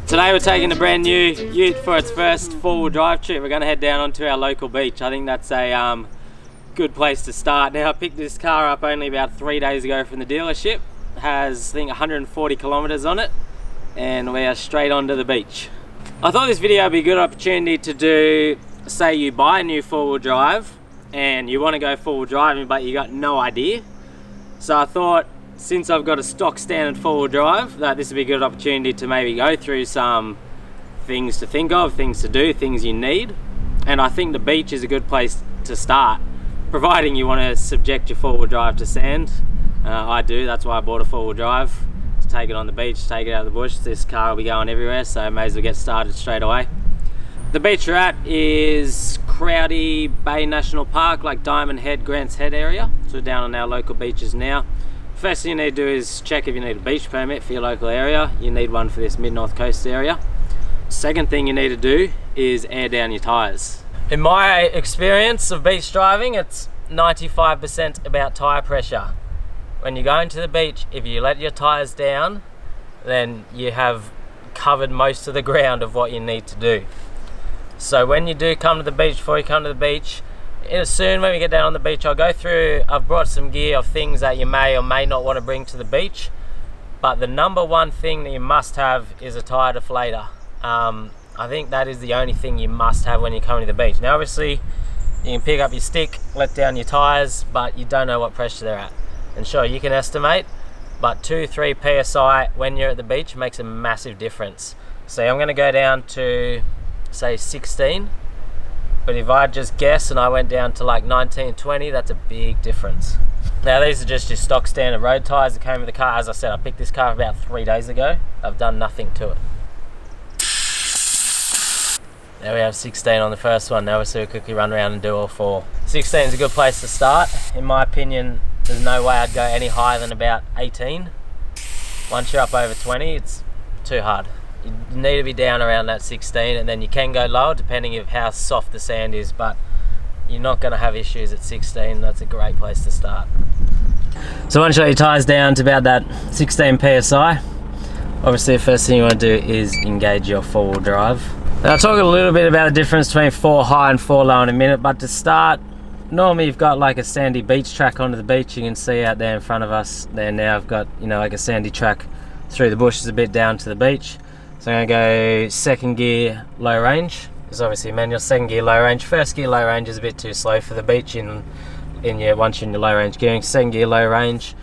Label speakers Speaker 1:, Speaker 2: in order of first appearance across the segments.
Speaker 1: Today we're taking a brand new ute for its first 4-wheel drive trip. We're going to head down onto our local beach. I think that's a good place to start. Now, I picked this car up only about 3 days ago from the dealership. It has, I think, 140 kilometers on it, and we are straight onto the beach. I thought this video would be a good opportunity to do, say you buy a new 4-wheel drive and you want to go 4-wheel driving but you got no idea. So I thought, since I've got a stock standard 4-wheel drive, that this would be a good opportunity to maybe go through some things to think of, things to do, things you need. And I think the beach is a good place to start, providing you want to subject your 4-wheel drive to sand. I do, that's why I bought a 4-wheel drive, to take it on the beach, take it out of the bush. This car will be going everywhere, so I may as well get started straight away. The beach we're at is Crowdy Bay National Park, like Diamond Head, Grants Head area. So we're down on our local beaches now. First thing you need to do is check if you need a beach permit for your local area. You need one for this mid-north coast area. Second thing you need to do is air down your tyres. In my experience of beach driving, it's 95% about tyre pressure. When you're going to the beach, if you let your tyres down, then you have covered most of the ground of what you need to do. So when you do come to the beach, before you come to the beach, soon when we get down on the beach, I'll go through, I've brought some gear of things that you may or may not want to bring to the beach, but the number one thing that you must have is a tyre deflator. I think that is the only thing you must have when you're coming to the beach. Now obviously, you can pick up your stick, let down your tyres, but you don't know what pressure they're at. And sure, you can estimate, but 2-3 PSI when you're at the beach makes a massive difference. So I'm going to go down to, say, 16. But if I just guess and I went down to like 19, 20, that's a big difference. Now these are just your stock standard road tyres that came with the car. As I said, I picked this car about 3 days ago. I've done nothing to it. There we have 16 on the first one. Now we'll see, we'll quickly run around and do all 4. 16 is a good place to start. In my opinion, there's no way I'd go any higher than about 18. Once you're up over 20, it's too hard. You need to be down around that 16, and then you can go lower depending on how soft the sand is, but you're not going to have issues at 16. That's a great place to start. So once you let your tyres down to about that 16 PSI, obviously the first thing you want to do is engage your 4-wheel drive. Now I'll talk a little bit about the difference between 4 high and 4 low in a minute, but to start, normally you've got like a sandy beach track onto the beach. You can see out there in front of us there now I've got, you know, like a sandy track through the bushes a bit down to the beach. So I'm going to go second gear low range. It's obviously manual. Second gear low range. First gear low range is a bit too slow for the beach once you're in your low range gearing. Second gear low range.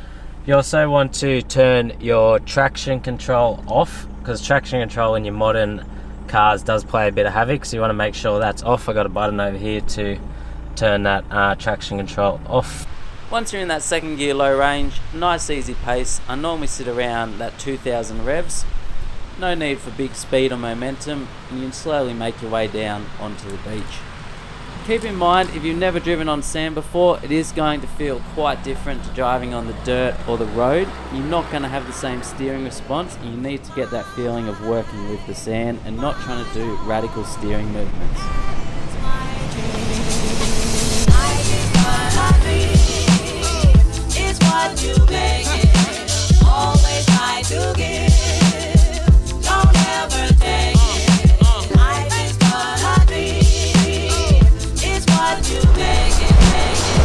Speaker 1: You also want to turn your traction control off, because traction control in your modern cars does play a bit of havoc, so you want to make sure that's off. I got a button over here to turn that traction control off.
Speaker 2: Once you're in that second gear low range, nice easy pace. I normally sit around that 2000 revs. No need for big speed or momentum, and you can slowly make your way down onto the beach. Keep in mind, if you've never driven on sand before, it is going to feel quite different to driving on the dirt or the road. You're not going to have the same steering response, and you need to get that feeling of working with the sand and not trying to do radical steering movements.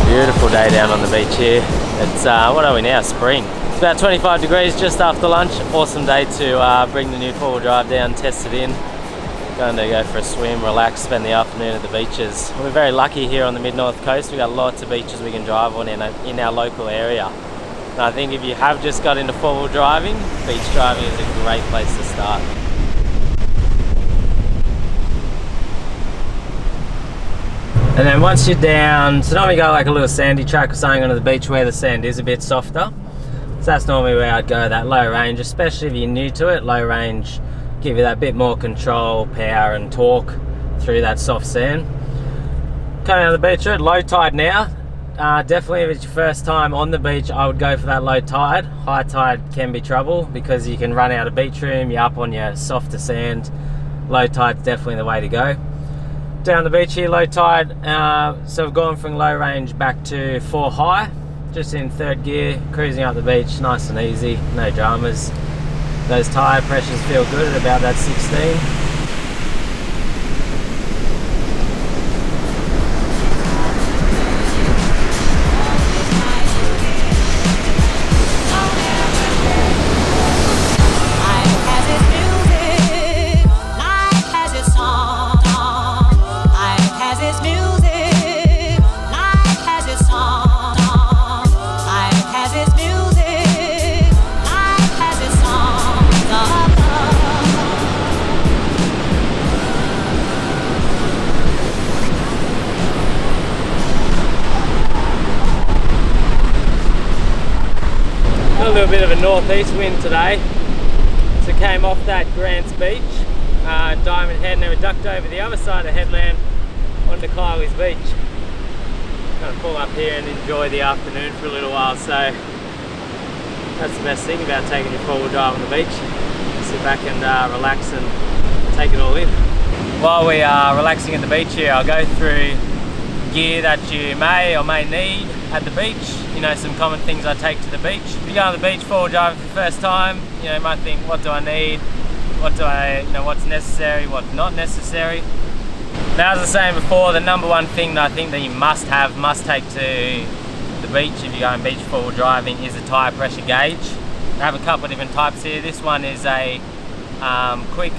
Speaker 1: Beautiful day down on the beach here. It's, what are we now? Spring. It's about 25 degrees just after lunch. Awesome day to bring the new 4-wheel drive down, test it in. Going to go for a swim, relax, spend the afternoon at the beaches. We're very lucky here on the mid-north coast. We've got lots of beaches we can drive on in our local area. And I think if you have just got into 4-wheel driving, beach driving is a great place to start. And then once you're down, so normally you go like a little sandy track or something onto the beach where the sand is a bit softer. So that's normally where I'd go, that low range, especially if you're new to it. Low range give you that bit more control, power and torque through that soft sand. Coming out of the beach, we're at low tide now. Definitely if it's your first time on the beach, I would go for that low tide. High tide can be trouble because you can run out of beach room, you're up on your softer sand. Low tide's definitely the way to go. Down the beach here, low tide, so we've gone from low range back to 4 high. just in third gear, cruising up the beach, nice and easy, no dramas. Those tyre pressures feel good at about that 16. A little bit of a northeast wind today, so came off that Grants Beach, Diamond Head, and then we ducked over the other side of the headland onto KYLIE'S beach. Gonna pull up here and enjoy the afternoon for a little while, so that's the best thing about taking your four-wheel drive on the beach. Sit back and relax and take it all in. While we are relaxing at the beach here, I'll go through gear that you may or may need at the beach. You know, some common things I take to the beach. If you go on the beach four-wheel driving for the first time, you know, you might think, what do I need? What's necessary, what's not necessary? Now, as I was saying before, the number one thing that I think that you must take to the beach if you're going beach four-wheel driving is a tyre pressure gauge. I have a couple of different types here. This one is a quick,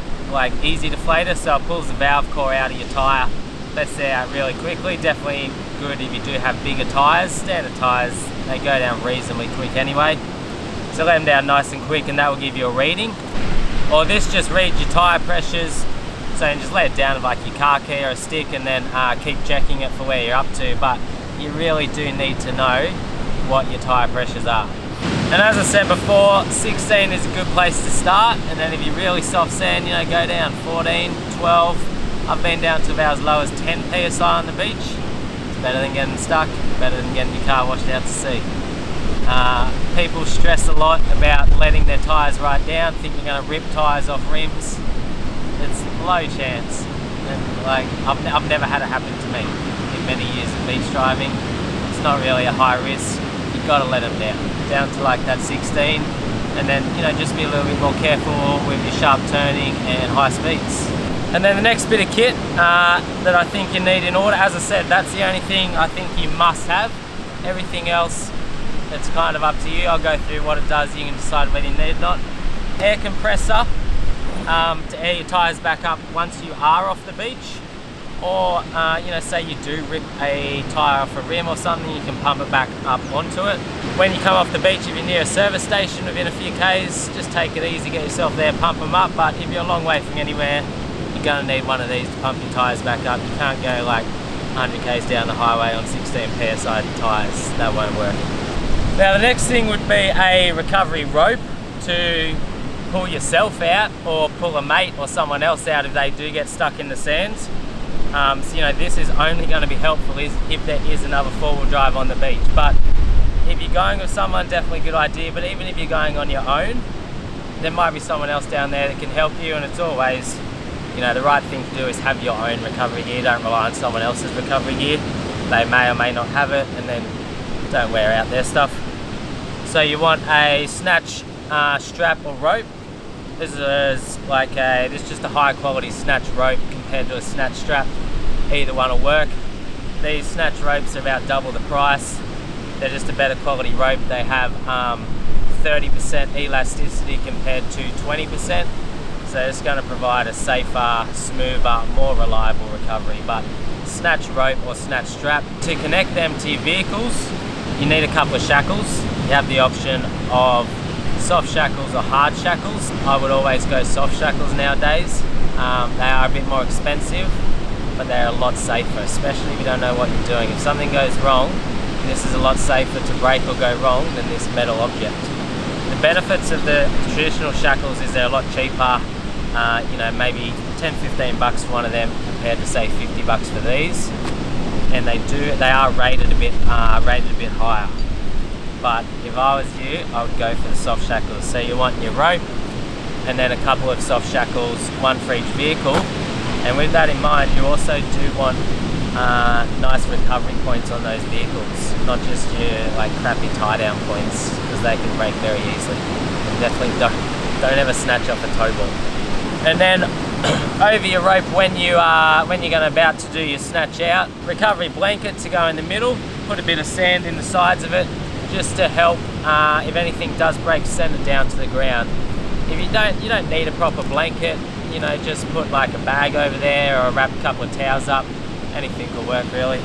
Speaker 1: easy deflator, so it pulls the valve core out of your tyre, lets it out really quickly. Definitely good if you do have bigger tyres. Standard tyres, they go down reasonably quick anyway, so let them down nice and quick and that will give you a reading. Or this just reads your tyre pressures, so you just let it down with your car key or a stick and then keep checking it for where you're up to, but you really do need to know what your tyre pressures are. And as I said before, 16 is a good place to start, and then if you're really soft sand, you know, go down 14, 12. I've been down to about as low as 10 PSI on the beach. It's better than getting stuck, better than getting your car washed out to sea. People stress a lot about letting their tyres ride down, think they're going to rip tyres off rims. It's low chance. And I've never had it happen to me in many years of beach driving. It's not really a high risk. You've got to let them down to that 16, and then, you know, just be a little bit more careful with your sharp turning and high speeds. And then the next bit of kit that I think you need in order, as I said, that's the only thing I think you must have. Everything else, it's kind of up to you. I'll go through what it does, you can decide whether you need it or not. Air compressor to air your tyres back up once you are off the beach, or you know, say you do rip a tyre off a rim or something, you can pump it back up onto it. When you come off the beach, if you're near a service station within a few Ks, just take it easy, get yourself there, pump them up. But if you're a long way from anywhere, you're going to need one of these to pump your tyres back up. You can't go 100 Ks down the highway on 16 PSI tyres, that won't work. Now the next thing would be a recovery rope to pull yourself out or pull a mate or someone else out if they do get stuck in the sands. So, you know, this is only going to be helpful if there is another four-wheel drive on the beach. But if you're going with someone, definitely a good idea. But even if you're going on your own, there might be someone else down there that can help you, and it's always, you know, the right thing to do is have your own recovery gear. Don't rely on someone else's recovery gear. They may or may not have it, and then don't wear out their stuff. So you want a snatch strap or rope. This is this is just a high quality snatch rope compared to a snatch strap. Either one will work. These snatch ropes are about double the price. They're just a better quality rope. They have 30% elasticity compared to 20%. So it's going to provide a safer, smoother, more reliable recovery. But snatch rope or snatch strap, to connect them to your vehicles, you need a couple of shackles. You have the option of soft shackles or hard shackles. I would always go soft shackles nowadays. They are a bit more expensive, but they're a lot safer, especially if you don't know what you're doing. If something goes wrong, this is a lot safer to break or go wrong than this metal object. The benefits of the traditional shackles is they're a lot cheaper. You know, maybe 10-15 bucks for one of them compared to say 50 bucks for these. And they are rated a bit higher. But if I was you, I would go for the soft shackles. So you want your rope and then a couple of soft shackles, one for each vehicle. And with that in mind, you also do want nice recovery points on those vehicles, not just your like crappy tie down points, because they can break very easily. And definitely don't ever snatch off a tow ball. And then over your rope when you're about to do your snatch out, recovery blanket to go in the middle, put a bit of sand in the sides of it just to help if anything does break, send it down to the ground. If you don't need a proper blanket, you know, just put like a bag over there or wrap a couple of towels up. Anything will work really.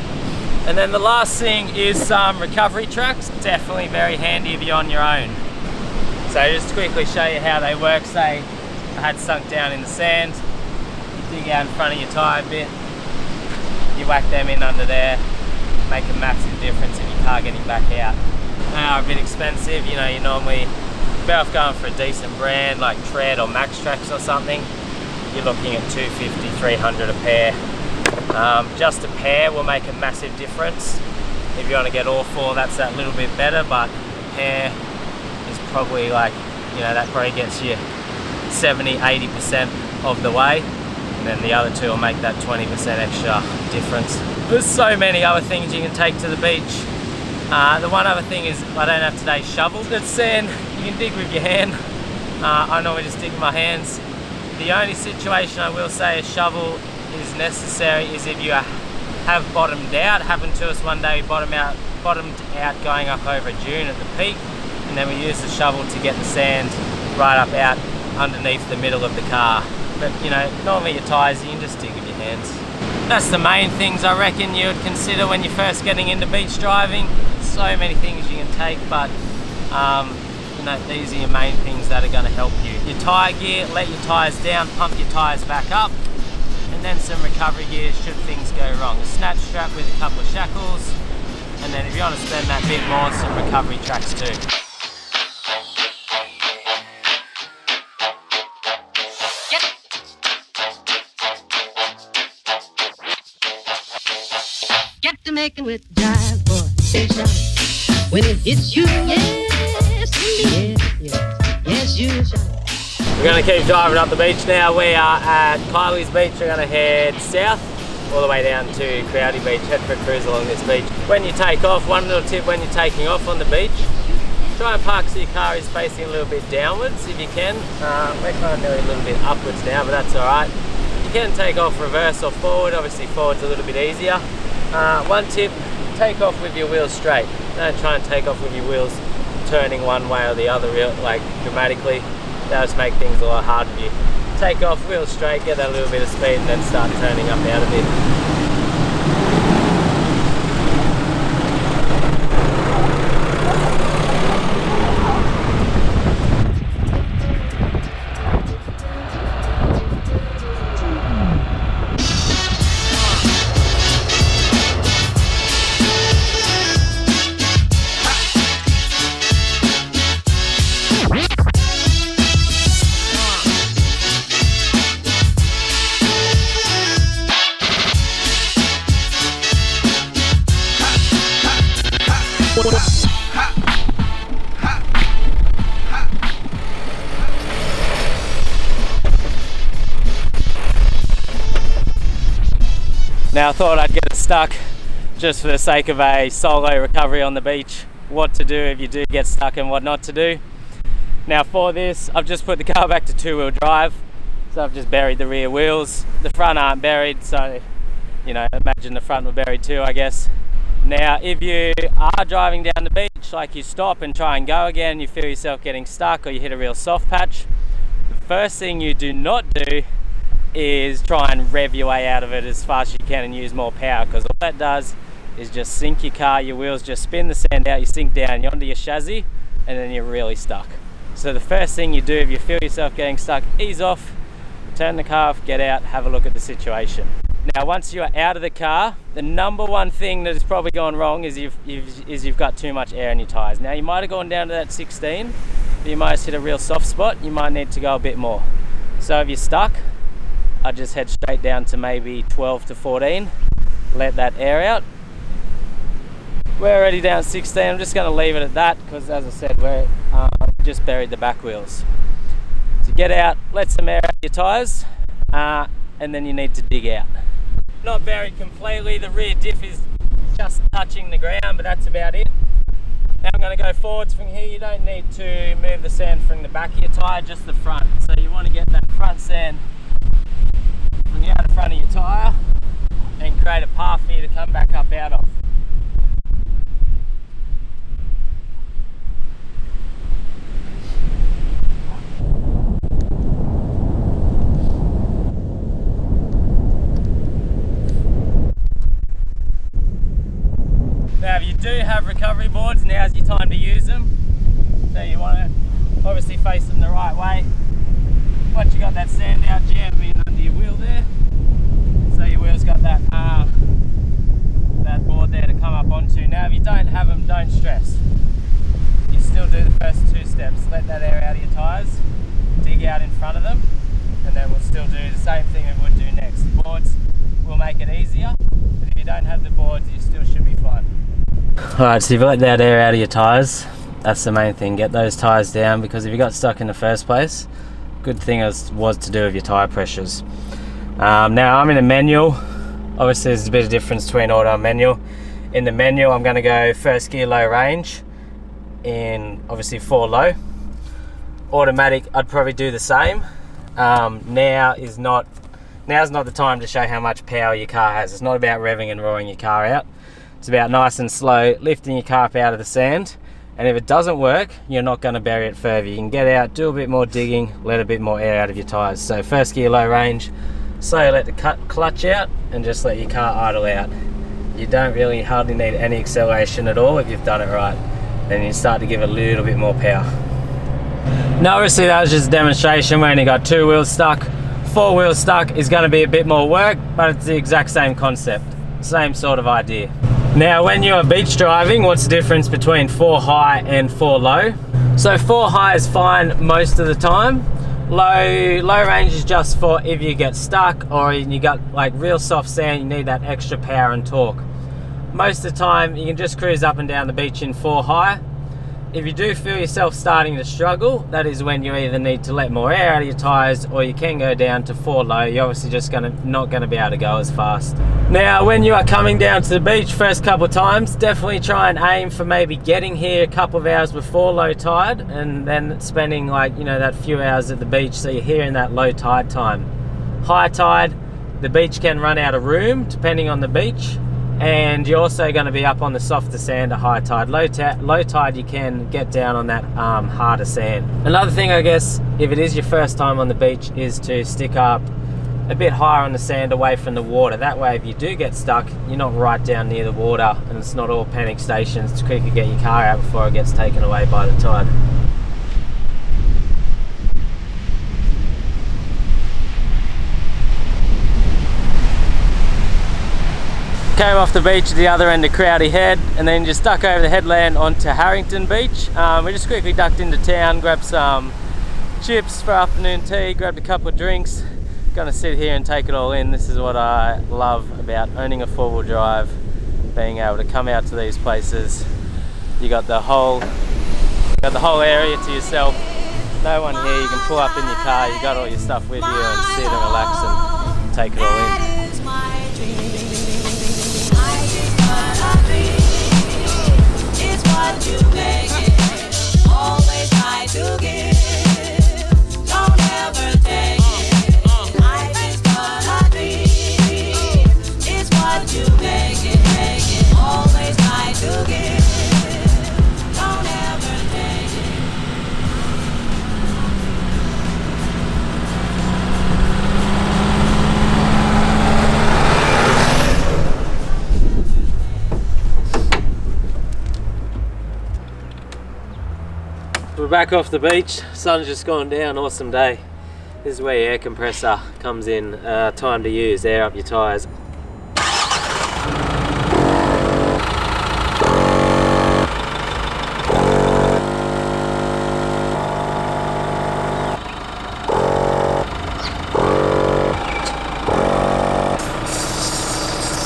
Speaker 1: And then the last thing is some recovery tracks. Definitely very handy if you're on your own. So just to quickly show you how they work. Say I had sunk down in the sand, you dig out in front of your tyre a bit, you whack them in under there, make a massive difference in your car getting back out. They are a bit expensive, you know, you're normally better off going for a decent brand like Tread or Max Tracks or something. You're looking at $250, $300 a pair. Just a pair will make a massive difference. If you want to get all four, that's that little bit better, but a pair is probably like, you know, that probably gets you 70-80% of the way, and then the other two will make that 20% extra difference. There's so many other things you can take to the beach. The one other thing is I don't have today's shovel. It's sand, you can dig with your hand. I normally just dig with my hands. The only situation I will say a shovel is necessary is if you have bottomed out. It happened to us one day, we bottomed out going up over a dune at the peak, and then we used the shovel to get the sand right up out underneath the middle of the car. But you know, normally your tyres you can just dig with your hands. That's the main things I reckon you would consider when you're first getting into beach driving. So many things you can take, but you know, these are your main things that are going to help you. Your tyre gear, let your tyres down, pump your tyres back up, and then some recovery gear should things go wrong. A snatch strap with a couple of shackles, and then if you want to spend that bit more, some recovery tracks too.
Speaker 3: Get to making with jive, boy, say shout. When it hits you, yes, you shout.
Speaker 1: We're going to keep driving up the beach now. We are at KYLIE'S beach. We're going to head south all the way down to Crowdy Beach, head for a cruise along this beach. When you take off, one little tip when you're taking off on the beach, try and park so your car is facing a little bit downwards if you can. We're kind of nearly a little bit upwards now, but that's alright. You can take off reverse or forward. Obviously forward's a little bit easier. One tip, take off with your wheels straight. Don't try and take off with your wheels turning one way or the other like dramatically. That'll just make things a lot harder for you. Take off, wheels straight, get that little bit of speed, and then start turning up out a bit. Now I thought I'd get it stuck just for the sake of a solo recovery on the beach. What to do if you do get stuck and what not to do. Now for this, I've just put the car back to 2-wheel drive. So I've just buried the rear wheels. The front aren't buried, so you know, imagine the front were buried too, I guess. Now if you are driving down the beach, like you stop and try and go again, you feel yourself getting stuck or you hit a real soft patch, the first thing you do not do is try and rev your way out of it as fast as you can and use more power, because all that does is just sink your car. Your wheels just spin the sand out, you sink down, you're onto your chassis, and then you're really stuck. So the first thing you do if you feel yourself getting stuck, ease off, turn the car off, get out, have a look at the situation. Now once you are out of the car, the number one thing that is probably gone wrong is you've got too much air in your tyres. Now you might have gone down to that 16, but you might have hit a real soft spot, you might need to go a bit more. So if you're stuck, I'd just head straight down to maybe 12 to 14, let that air out. We're already down 16, I'm just going to leave it at that because as I said, we're just buried the back wheels. So get out, let some air out your tyres, and then you need to dig out. not buried completely. The rear diff is just touching the ground, but that's about it. Now I'm going to go forwards from here. You don't need to move the sand from the back of your tyre, just the front. So you want to get that front sand from the outer front of your tyre and create a path for you to come back up out of. Now if you do have recovery boards, now's your time to use them. So you want to obviously face them the right way. Once you got that sand out, jam them in under your wheel there. So your wheel's got that that board there to come up onto. Now if you don't have them, don't stress. You still do the first two steps. Let that air out of your tyres, dig out in front of them, and then we'll still do the same thing we would do next. The boards will make it easier, but if you don't have the boards, you still should be fine. Alright, so you've let that air out of your tyres. That's the main thing. Get those tyres down, because if you got stuck in the first place, good thing was to do with your tyre pressures. Now I'm in a manual. Obviously there's a bit of difference between auto and manual. In the manual I'm going to go first gear low range in obviously 4 low. Automatic I'd probably do the same. Now's not the time to show how much power your car has. It's not about revving and roaring your car out. It's about nice and slow, lifting your car up out of the sand. And if it doesn't work, you're not going to bury it further. You can get out, do a bit more digging, let a bit more air out of your tyres. So first gear low range, slowly let the clutch out and just let your car idle out. You don't really hardly need any acceleration at all if you've done it right. Then you start to give it a little bit more power. Now obviously that was just a demonstration. We only got 2 wheels stuck. 4 wheels stuck is going to be a bit more work, but it's the exact same concept. Same sort of idea. Now when you're beach driving, what's the difference between 4 high and 4 low? So 4 high is fine most of the time. Low range is just for if you get stuck or you got like real soft sand, you need that extra power and torque. Most of the time you can just cruise up and down the beach in 4 high. If you do feel yourself starting to struggle, that is when you either need to let more air out of your tyres, or you can go down to 4 low. You're obviously just not going to be able to go as fast. Now when you are coming down to the beach first couple of times, definitely try and aim for maybe getting here a couple of hours before low tide, and then spending like, you know, that few hours at the beach so you're here in that low tide time. High tide, the beach can run out of room depending on the beach, and you're also going to be up on the softer sand at high tide. Low tide you can get down on that harder sand. Another thing, I guess, if it is your first time on the beach, is to stick up a bit higher on the sand away from the water. That way if you do get stuck, you're not right down near the water and it's not all panic stations to quickly get your car out before it gets taken away by the tide. Came off the beach at the other end of Crowdy Head and then just duck over the headland onto Harrington Beach. We just quickly ducked into town, grabbed some chips for afternoon tea, grabbed a couple of drinks. Gonna sit here and take it all in. This is what I love about owning a 4-wheel drive, being able to come out to these places. You got the whole area to yourself. No one here, you can pull up in your car, you got all your stuff with you and sit and relax and take it all in.
Speaker 4: What you make it, always try to give, don't ever take it. Life is but a dream, it's what you make it, always try to give, don't ever take it.
Speaker 1: We're back off the beach, sun's just gone down, awesome day. This is where your air compressor comes in, time to use, air up your tyres.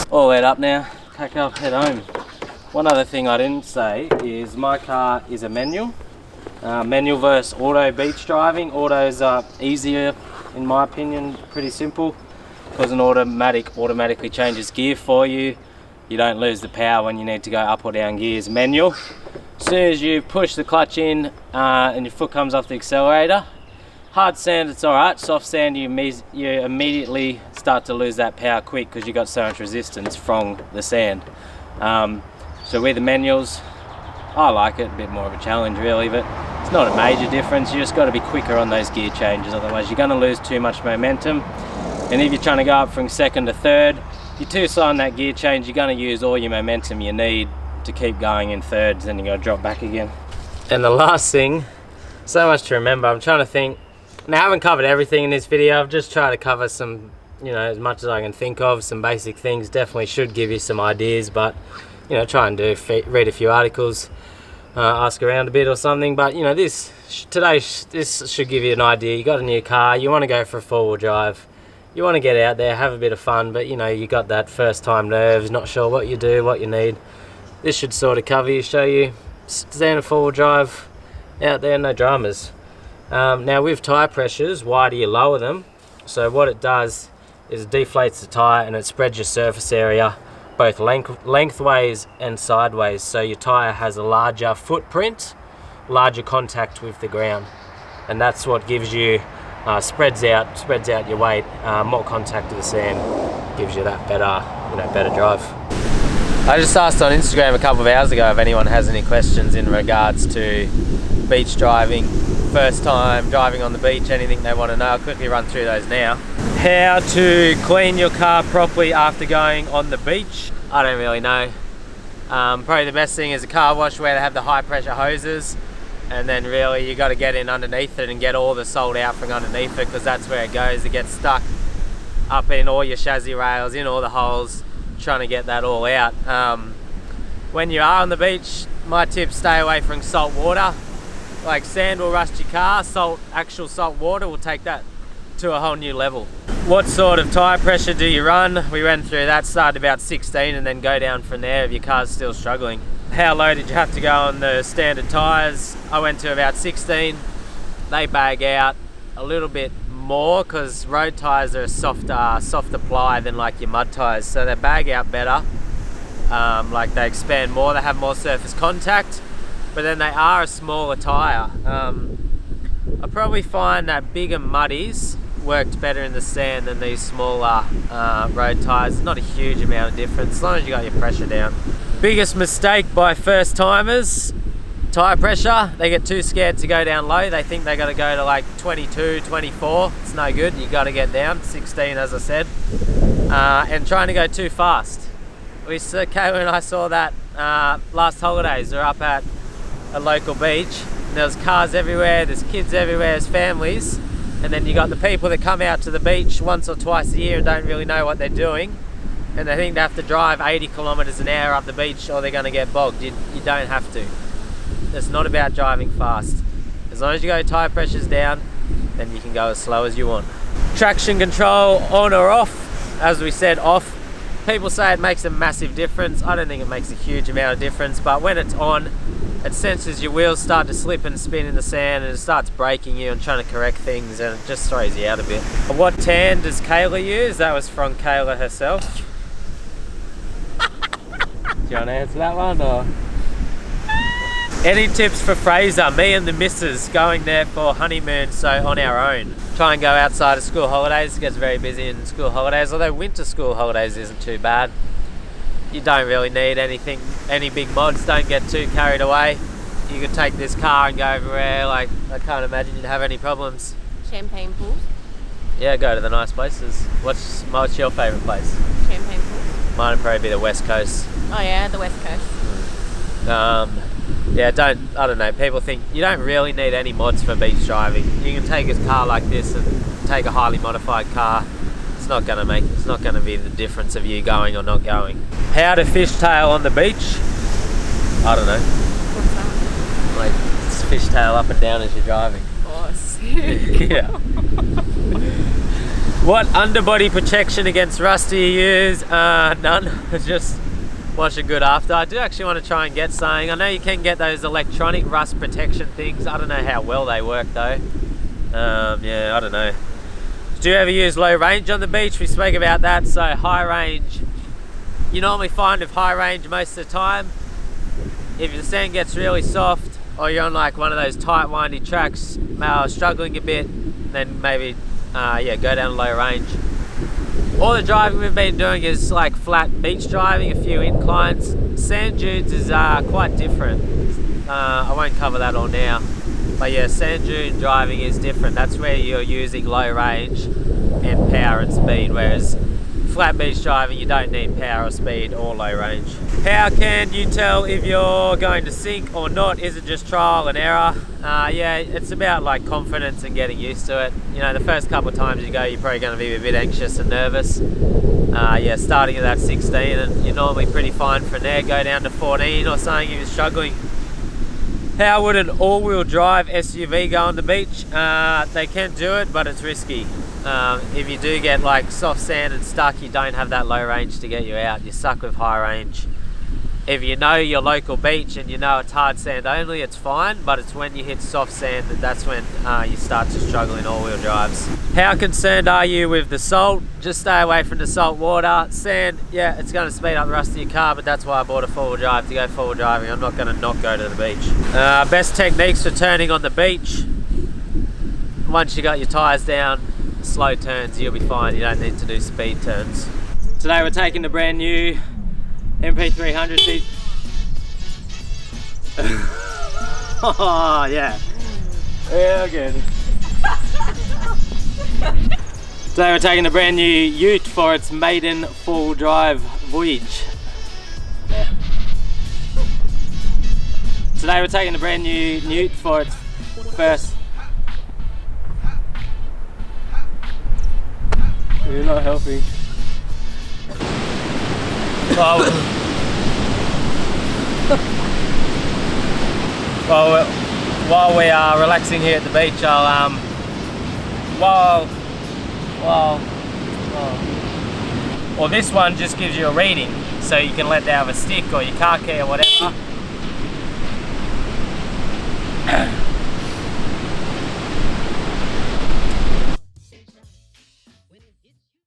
Speaker 1: All lit up now, pack up, head home. One other thing I didn't say is my car is a manual. Manual versus auto beach driving. Autos are easier in my opinion, pretty simple. because an automatic automatically changes gear for you. You don't lose the power when you need to go up or down gears. Manual. As soon as you push the clutch in and your foot comes off the accelerator, hard sand it's alright, soft sand you immediately start to lose that power quick because you got so much resistance from the sand. So with the manuals, I like it, a bit more of a challenge really, but it's not a major difference. You just got to be quicker on those gear changes, otherwise you're going to lose too much momentum. And if you're trying to go up from second to third, you're too slow on that gear change, you're going to use all your momentum you need to keep going in thirds, then you're going to drop back again. And the last thing, so much to remember, I'm trying to think. Now I haven't covered everything in this video, I've just tried to cover some, you know, as much as I can think of, some basic things. Definitely should give you some ideas, but you know, try and read a few articles, ask around a bit or something. But you know, this should give you an idea. You got a new car, you want to go for a 4-wheel drive, you want to get out there, have a bit of fun, but you know, you got that first time nerves, not sure what you do, what you need. This should sort of cover you, show you standard 4-wheel drive out there, no dramas. Now with tyre pressures, why do you lower them? So what it does is it deflates the tyre and it spreads your surface area both lengthways and sideways, so your tyre has a larger footprint, larger contact with the ground, and that's what gives you spreads out your weight, more contact with the sand, gives you that better drive. I just asked on Instagram a couple of hours ago if anyone has any questions in regards to beach driving, first time driving on the beach, anything they want to know. I'll quickly run through those now. How to clean your car properly after going on the beach, I don't really know. Probably the best thing is a car wash where they have the high pressure hoses, and then really you got to get in underneath it and get all the salt out from underneath it, because that's where it goes. It gets stuck up in all your chassis rails, in all the holes, trying to get that all out. When you are on the beach, my tip, stay away from salt water. Like sand will rust your car, actual salt water will take that to a whole new level. What sort of tyre pressure do you run? We went through that, started about 16 and then go down from there if your car's still struggling. How low did you have to go on the standard tyres? I went to about 16. They bag out a little bit more because road tyres are a softer ply than like your mud tyres, so they bag out better. Like they expand more, they have more surface contact, but then they are a smaller tyre. I probably find that bigger muddies worked better in the sand than these smaller road tyres. Not a huge amount of difference as long as you got your pressure down. Biggest mistake by first timers, tyre pressure. They get too scared to go down low. They think they got to go to like 22, 24. It's no good. You got to get down 16, as I said, and trying to go too fast. Kayla and I saw that last holidays. We're up at a local beach and there's cars everywhere, there's kids everywhere, there's families, and then you got the people that come out to the beach once or twice a year and don't really know what they're doing, and they think they have to drive 80 kilometers an hour up the beach or they're going to get bogged. You don't have to. It's not about driving fast. As long as you go tyre pressures down, then you can go as slow as you want. Traction control on or off? As we said, off. People say it makes a massive difference. I don't think it makes a huge amount of difference, but when it's on, it senses your wheels start to slip and spin in the sand, and it starts braking you and trying to correct things, and it just throws you out a bit. What tan does Kayla use? That was from Kayla herself. Do you want to answer that one, or? Any tips for Fraser? Me and the missus going there for honeymoon, so on our own. Try and go outside of school holidays. It gets very busy in school holidays, although winter school holidays isn't too bad. You don't really need anything, any big mods. Don't get too carried away. You could take this car and go everywhere. Like, I can't imagine you'd have any problems.
Speaker 5: Champagne pools?
Speaker 1: Yeah, go to the nice places. What's your favourite place?
Speaker 5: Champagne pools.
Speaker 1: Mine would probably be the West Coast.
Speaker 5: Oh yeah, the West Coast.
Speaker 1: Yeah, I don't know, people think you don't really need any mods for beach driving. You can take a car like this and take a highly modified car. It's not gonna be the difference of you going or not going. How to fishtail on the beach? I don't know.
Speaker 5: What's that?
Speaker 1: Like, it's fishtail up and down as you're driving.
Speaker 5: Oh, sick.
Speaker 1: Yeah. What underbody protection against rust do you use? None. Just wash it good after. I do actually want to try and get something. I know you can get those electronic rust protection things. I don't know how well they work though. Yeah, I don't know. Do you ever use low range on the beach? We spoke about that. So high range, you normally find with high range most of the time, if the sand gets really soft or you're on like one of those tight windy tracks, struggling a bit, then maybe yeah, go down low range. All the driving we've been doing is like flat beach driving, a few inclines. Sand dunes is quite different. I won't cover that all now. But yeah, sand dune driving is different. That's where you're using low range and power and speed, whereas flat beach driving, you don't need power or speed or low range. How can you tell if you're going to sink or not? Is it just trial and error? Yeah, it's about like confidence and getting used to it. You know, the first couple of times you go, you're probably going to be a bit anxious and nervous. Yeah, starting at that 16 and you're normally pretty fine from there. Go down to 14 or something if you're struggling. How would an all-wheel drive SUV go on the beach? They can do it, but it's risky. If you do get like soft sand and stuck, you don't have that low range to get you out. You're stuck with high range. If you know your local beach and you know it's hard sand only, it's fine, but it's when you hit soft sand that's when you start to struggle in all-wheel drives. How concerned are you with the salt? Just stay away from the salt water. Sand, yeah, it's going to speed up the rust of your car, but that's why I bought a four-wheel drive, to go four-wheel driving. I'm not going to not go to the beach. Best techniques for turning on the beach. Once you got your tyres down, slow turns, you'll be fine. You don't need to do speed turns. Today we're taking the brand new MP300 seat. Oh yeah. Yeah, good. Today we're taking the brand new Ute for its maiden four-wheel drive voyage. Yeah. Today we're taking the brand new Ute for its first. You're not helping. Well, while we are relaxing here at the beach, I'll well, this one just gives you a reading, so you can let down a stick or your car key or whatever.